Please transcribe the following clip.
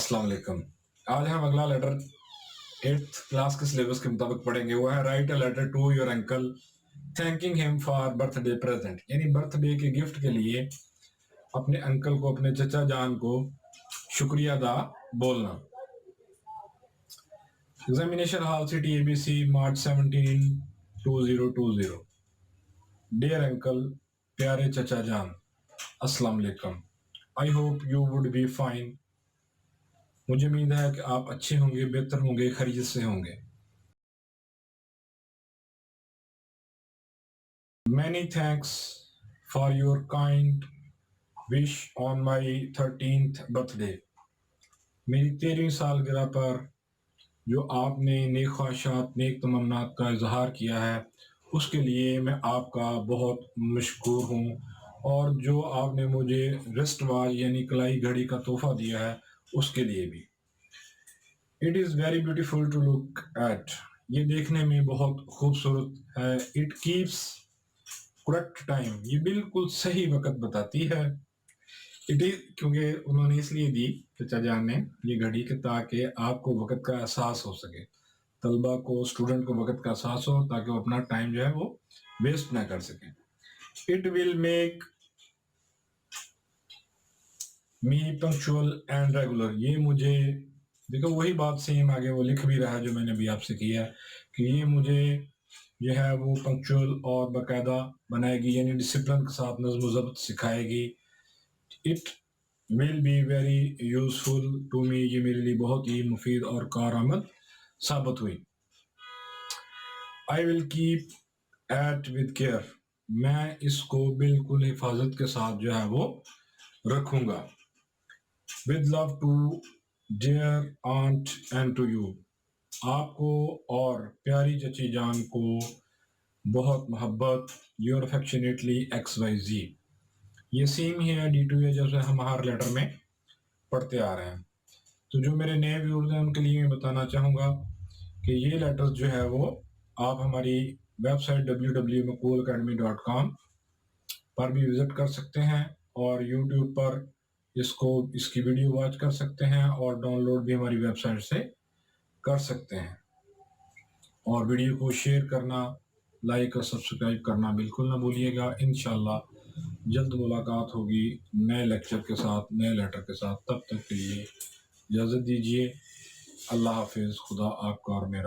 अस्सलाम वालेकुम। आज हम अगला लेटर 8th क्लास के सिलेबस के मुताबिक पढ़ेंगे। वो है write a letter to your uncle thanking him for birthday present, यानी बर्थडे के गिफ्ट के लिए अपने अंकल को, अपने चचा जान को शुक्रिया अदा बोलना। एग्जामिनेशन हॉल सिटी एबीसी मार्च 17 2020। डियर अंकल, प्यारे चचा जान, अस्सलाम वालेकुम। I hope you would be fine. मुझे उम्मीद है कि आप अच्छे होंगे, बेहतर होंगे, खैरियत से होंगे। Many thanks for your kind wish on my 13th birthday। मेरी 13वीं सालगिरह पर जो आपने नेक ख्वाहिशात, नेक तमन्नात का इजहार किया है, उसके लिए मैं आपका बहुत मशकूर हूँ। और जो आपने मुझे रिस्ट वॉच यानी कलाई घड़ी का तोहफा दिया है, उसके लिए भी। It is very beautiful to look at, ये देखने में बहुत खूबसूरत है। इट कीप्स करेक्ट टाइम, ये बिल्कुल सही वक्त बताती है। इट इज, क्योंकि उन्होंने इसलिए दी चचा जान ने ये घड़ी के ताकि आपको वक्त का एहसास हो सके, तलबा को, स्टूडेंट को वक्त का एहसास हो, ताकि वो अपना टाइम जो है वो वेस्ट ना कर सके। It will make me punctual and regular, ये मुझे, देखो वही बात सेम आगे वो लिख भी रहा है जो मैंने भी आपसे किया है कि ये मुझे जो है वो पंक्चुअल और बाकायदा बनाएगी, यानी डिसिप्लिन के साथ नज़्म ज़ब्त सिखाएगी। It will be very useful to me, ये मेरे लिए बहुत ही मुफीद और कारआमद साबित हुई। I will keep at with care, मैं इसको बिल्कुल हिफाजत के साथ जो है वो रखूंगा। With love to dear aunt and to you, आपको और प्यारी चची जान को बहुत मोहब्बत। योर अफेक्शनेटली XYZ, ये सेम ही है D2 है जैसे हम हर लेटर में पढ़ते आ रहे हैं। तो जो मेरे नए व्यूअर्स हैं उनके लिए मैं बताना चाहूँगा कि ये लेटर्स जो है वो आप हमारी वेबसाइट www.makoolacademy.com पर भी विजिट कर सकते हैं, और यूट्यूब पर इसकी वीडियो वॉच कर सकते हैं, और डाउनलोड भी हमारी वेबसाइट से कर सकते हैं। और वीडियो को शेयर करना, लाइक और सब्सक्राइब करना बिल्कुल ना भूलिएगा। इंशाल्लाह जल्द मुलाकात होगी नए लेक्चर के साथ, नए लेटर के साथ। तब तक के लिए इजाज़त दीजिए। अल्लाह हाफिज़। खुदा आपका और मेरा